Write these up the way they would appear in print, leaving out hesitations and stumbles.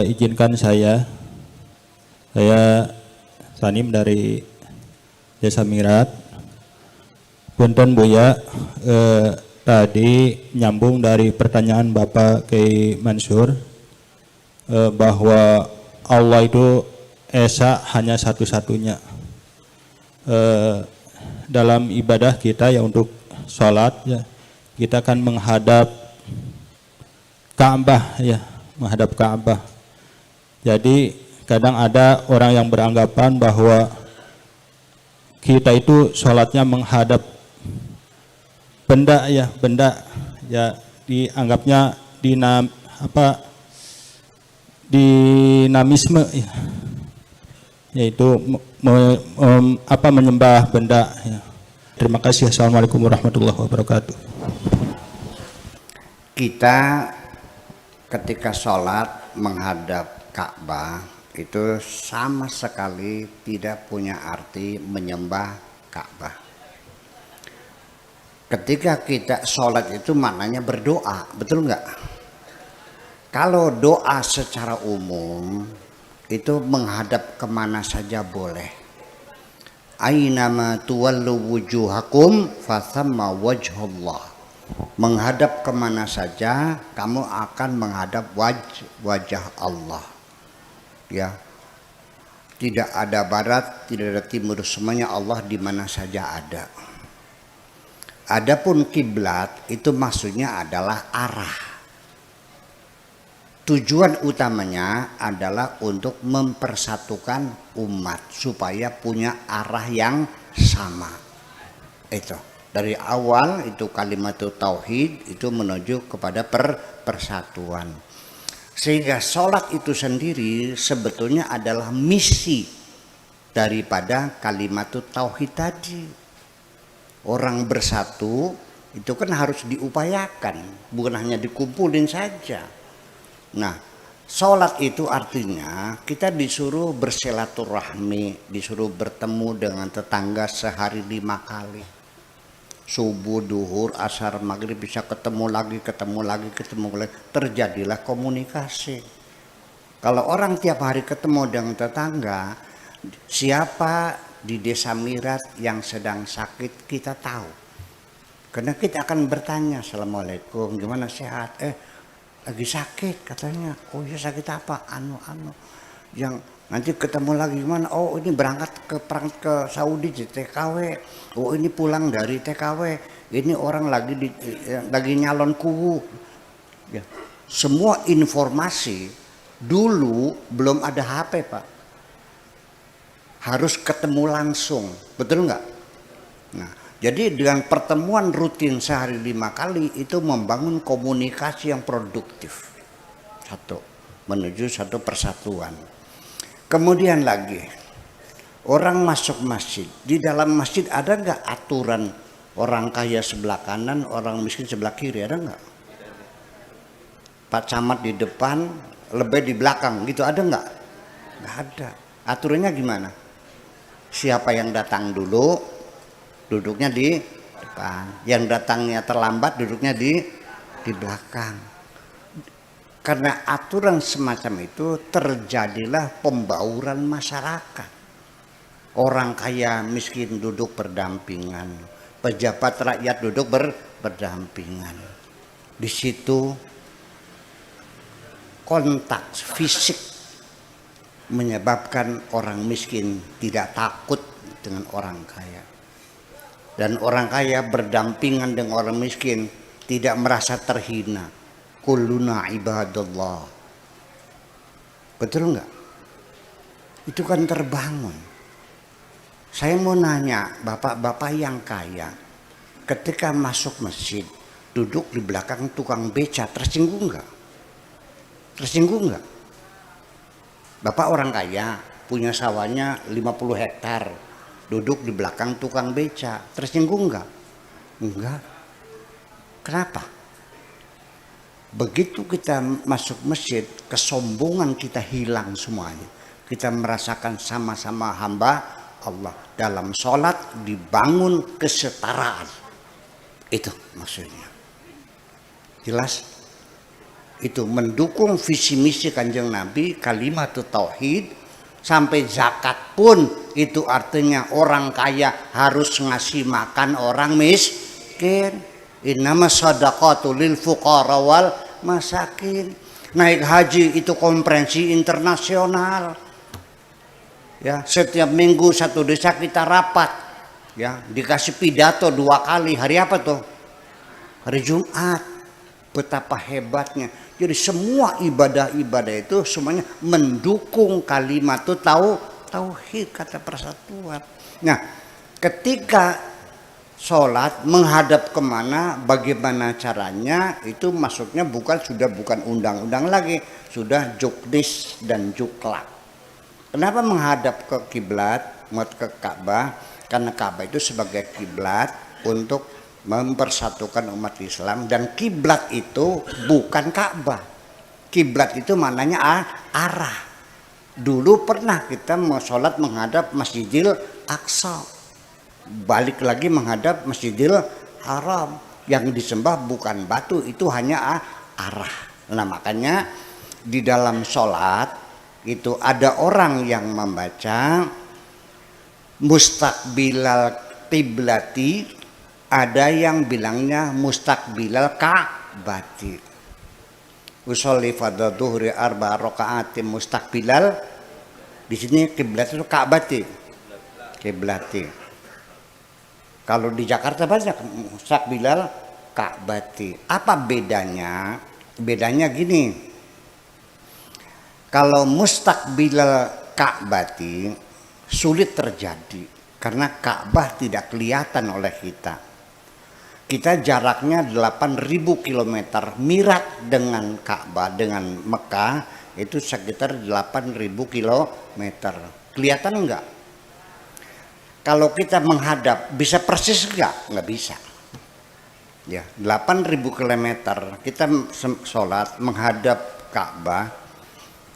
Izinkan saya Sanim dari Desa Mirat. Punten Buya, tadi nyambung dari pertanyaan Bapak Kiai Mansur, bahwa Allah itu esa hanya satu-satunya. Dalam ibadah kita ya, untuk sholat ya, kita kan menghadap Ka'bah ya, menghadap Ka'bah. Jadi kadang ada orang yang beranggapan bahwa kita itu sholatnya menghadap benda ya, dianggapnya dinamisme ya, yaitu menyembah benda ya. Terima kasih. Assalamualaikum warahmatullahi wabarakatuh. Kita ketika sholat menghadap Ka'bah itu sama sekali tidak punya arti menyembah Ka'bah. Ketika kita sholat itu maknanya berdoa, betul nggak? Kalau doa secara umum itu menghadap kemana saja boleh. Ainama tuwallu wujuhakum fathamma wajhullah. Menghadap kemana saja kamu akan menghadap wajah Allah. Ya, tidak ada barat, tidak ada timur, semuanya Allah di mana saja ada. Adapun kiblat itu maksudnya adalah arah. Tujuan utamanya adalah untuk mempersatukan umat supaya punya arah yang sama. Itu dari awal itu kalimat tauhid itu menuju kepada persatuan. Sehingga sholat itu sendiri sebetulnya adalah misi daripada kalimat tauhid tadi. Orang bersatu itu kan harus diupayakan, bukan hanya dikumpulin saja. Nah, sholat itu artinya kita disuruh bersilaturahmi, disuruh bertemu dengan tetangga sehari 5 kali. Subuh, duhur, asar, maghrib bisa ketemu lagi. Terjadilah komunikasi. Kalau orang tiap hari ketemu dengan tetangga, siapa di Desa Mirat yang sedang sakit kita tahu. Karena kita akan bertanya, Assalamualaikum, gimana sehat? Lagi sakit katanya. Oh ya, sakit apa? Anu. Yang nanti ketemu lagi gimana? Oh ini berangkat ke Saudi di TKW. Oh ini pulang dari TKW. Ini orang lagi nyalon kuwu. Ya. Semua informasi dulu belum ada HP, Pak. Harus ketemu langsung, betul nggak? Nah, jadi dengan pertemuan rutin sehari 5 kali itu membangun komunikasi yang produktif. Satu, menuju satu persatuan. Kemudian lagi, orang masuk masjid. Di dalam masjid ada nggak aturan orang kaya sebelah kanan, orang miskin sebelah kiri, ada nggak? Pak Camat di depan, lebih di belakang, gitu ada nggak? Nggak ada. Aturannya gimana? Siapa yang datang dulu, duduknya di depan. Yang datangnya terlambat, duduknya di belakang. Karena aturan semacam itu terjadilah pembauran masyarakat. Orang kaya miskin duduk berdampingan, pejabat rakyat duduk berdampingan. Di situ kontak fisik menyebabkan orang miskin tidak takut dengan orang kaya. Dan orang kaya berdampingan dengan orang miskin tidak merasa terhina. Kulluna ibadallah. Betul enggak? Itu kan terbangun. Saya mau nanya, bapak-bapak yang kaya, ketika masuk masjid, duduk di belakang tukang beca, tersinggung enggak? Tersinggung enggak? Bapak orang kaya, punya sawahnya 50 hektar, duduk di belakang tukang beca, tersinggung enggak? Enggak. Kenapa? Begitu kita masuk masjid, kesombongan kita hilang semuanya. Kita merasakan sama-sama hamba Allah. Dalam sholat dibangun kesetaraan. Itu maksudnya. Jelas? itu mendukung visi misi Kanjeng Nabi kalimat tauhid, sampai zakat pun itu artinya orang kaya harus ngasih makan orang miskin. Innama shadaqatu lil fuqara wal masakin. Naik haji itu konferensi internasional. Ya, setiap minggu satu desa kita rapat. Ya, dikasih pidato 2 kali. Hari apa tuh? Hari Jumat. Betapa hebatnya. Jadi semua ibadah-ibadah itu semuanya mendukung kalimat itu tauhid, kata persatuan. Nah, ketika sholat menghadap kemana, bagaimana caranya, itu maksudnya sudah bukan undang-undang lagi, sudah juknis dan juklak. Kenapa menghadap ke kiblat, ke Ka'bah? Karena Ka'bah itu sebagai kiblat untuk mempersatukan umat Islam, dan kiblat itu bukan Ka'bah. Kiblat itu maknanya arah. Dulu pernah kita mau sholat menghadap Masjidil Aqsa, balik lagi menghadap Masjidil Haram. Yang disembah bukan batu, itu hanya arah. Nah, makanya di dalam sholat itu ada orang yang membaca mustaqbilal qiblati, ada yang bilangnya mustaqbilal ka'bati. Usolli fardhu dhuhri 4 raka'atin mustaqbilal, di sini kiblat itu ka'bati. Kiblati. Kalau di Jakarta banyak mustaqbilal ka'bati. Apa bedanya? Bedanya gini. Kalau mustaqbilal ka'bati sulit terjadi karena Ka'bah tidak kelihatan oleh kita. Kita jaraknya 8.000 km, Mirat dengan Ka'bah, dengan Mekah itu sekitar 8.000 km. Kelihatan enggak? Kalau kita menghadap bisa persis enggak? Enggak bisa. Ya, 8.000 km kita sholat menghadap Ka'bah,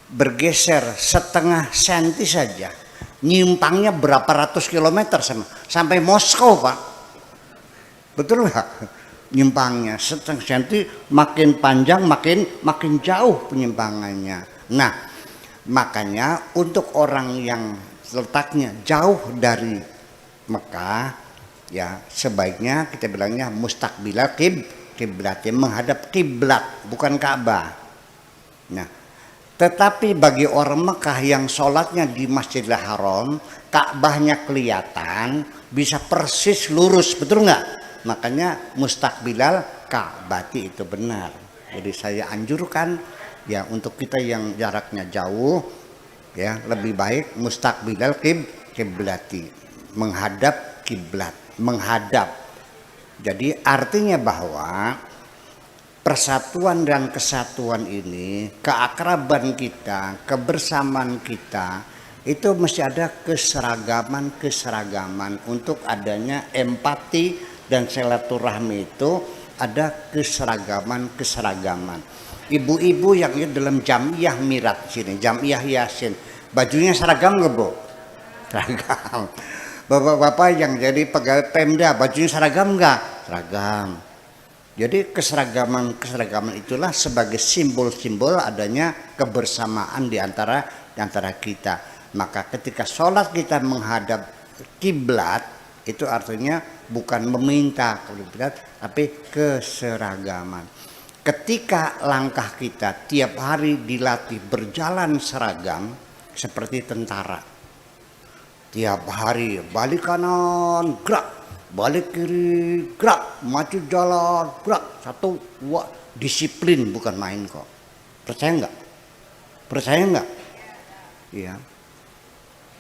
bergeser setengah senti saja, nyimpangnya berapa ratus kilometer sampai Moskow, Pak. Betul nggak? Nyimpangnya setengah senti, makin panjang makin jauh penyimpangannya. Nah, makanya untuk orang yang letaknya jauh dari Mekah, ya sebaiknya kita bilangnya mustaqbilal kiblat, menghadap kiblat, bukan Ka'bah. Nah, tetapi bagi orang Mekah yang sholatnya di Masjidil Haram, Ka'bahnya kelihatan, bisa persis lurus, betul nggak? Makanya mustaqbilal Ka'bati itu benar. Jadi saya anjurkan ya untuk kita yang jaraknya jauh, ya lebih baik mustaqbilal kiblati, menghadap kiblat, menghadap. Jadi artinya bahwa persatuan dan kesatuan ini, keakraban kita, kebersamaan kita, itu mesti ada keseragaman untuk adanya empati dan silaturahmi, itu ada keseragaman. Ibu-ibu yang dalam jamiah Mirat sini, jamiah Yasin, bajunya seragam nggak, Bu? Seragam. Bapak-bapak yang jadi pegawai Pemda, bajunya seragam nggak? Seragam. Jadi keseragaman itulah sebagai simbol-simbol adanya kebersamaan di antara kita. Maka ketika sholat kita menghadap kiblat, itu artinya bukan meminta kiblat, tapi keseragaman. Ketika langkah kita tiap hari dilatih berjalan seragam seperti tentara, tiap hari balik kanan gerak, balik kiri gerak, maju jalan gerak, 1, 2, disiplin bukan main kok. Percaya nggak? Iya,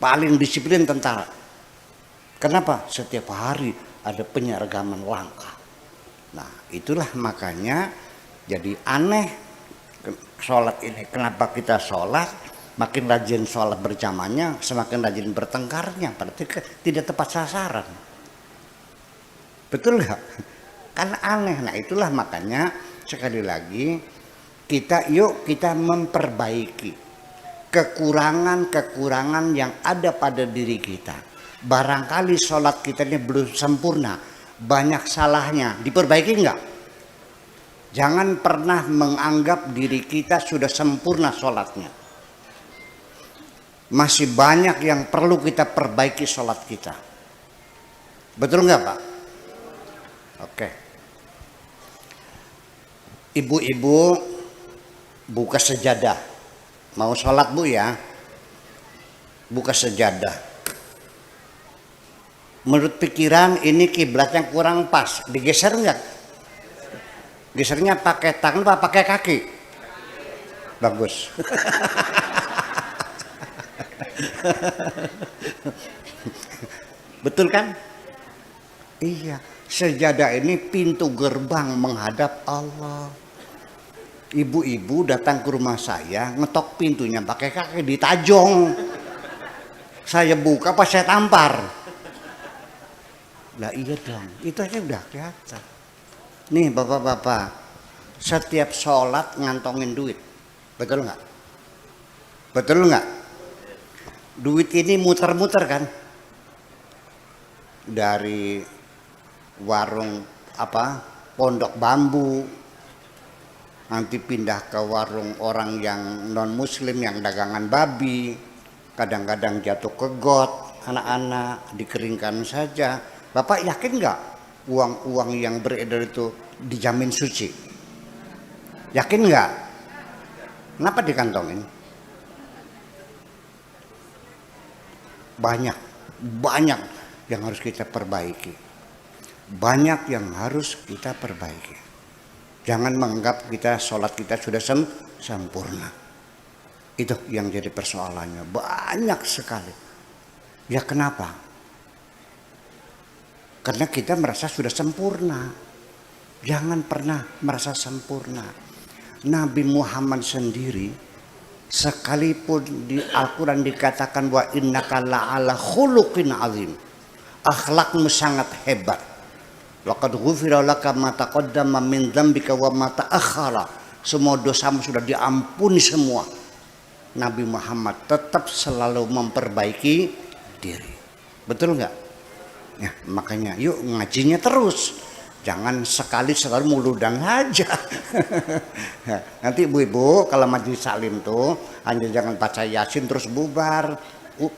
paling disiplin tentara. Kenapa? Setiap hari ada penyeragaman langkah. Nah, itulah makanya jadi aneh sholat ini. Kenapa kita sholat makin rajin sholat berjamaahnya, semakin rajin bertengkarnya, berarti tidak tepat sasaran. Betul nggak? Kan aneh. Nah, itulah makanya sekali lagi kita memperbaiki kekurangan yang ada pada diri kita. Barangkali sholat kita ini belum sempurna, banyak salahnya, diperbaiki enggak? Jangan pernah menganggap diri kita sudah sempurna sholatnya. Masih banyak yang perlu kita perbaiki sholat kita. Betul nggak Pak? Oke. Ibu-ibu buka sejadah. Mau sholat Bu ya? Buka sejadah. Menurut pikiran ini kiblatnya kurang pas. Digeser nggak? Gesernya pakai tangan apa pakai kaki? Bagus. Betul kan? Iya, sejadah ini pintu gerbang menghadap Allah. Ibu-ibu datang ke rumah saya, ngetok pintunya pakai kaki, ditajong. Saya buka pas saya tampar. Lah iya dong, itu aja udah kelihatan. Nih bapak-bapak, setiap sholat ngantongin duit, betul nggak? Betul nggak? Duit ini muter-muter kan? Dari warung pondok bambu, nanti pindah ke warung orang yang non muslim yang dagangan babi, kadang-kadang jatuh ke got, anak-anak dikeringkan saja. Bapak yakin nggak uang-uang yang beredar itu dijamin suci? Yakin nggak? Kenapa dikantongin? Banyak yang harus kita perbaiki. Banyak yang harus kita perbaiki. Jangan menganggap sholat kita sudah sempurna. Itu yang jadi persoalannya. Banyak sekali. Ya kenapa? Karena kita merasa sudah sempurna. Jangan pernah merasa sempurna. Nabi Muhammad sendiri, sekalipun di Al-Quran dikatakan wa innaka la'ala khuluqin azim, akhlakmu sangat hebat. Laqad ghufira laka ma taqaddama min dzambika wa ma ta'akhkhara. Semua dosamu sudah diampuni semua. Nabi Muhammad tetap selalu memperbaiki diri. Betul nggak? Ya, makanya yuk ngajinya terus. Jangan sekali selalu muludang aja. Nanti ibu-ibu kalau majelis salim tuh hanya jangan baca Yasin terus bubar.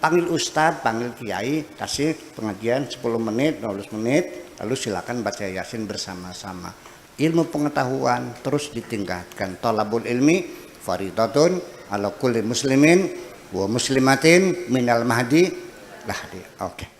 Panggil ustadz, panggil kiai, kasih pengajian 10 menit, 12 menit, lalu silakan baca Yasin bersama-sama. Ilmu pengetahuan terus ditingkatkan. Thalabul ilmi faridatun ala kulli muslimin wa muslimatin minal mahdi lahdi. Oke.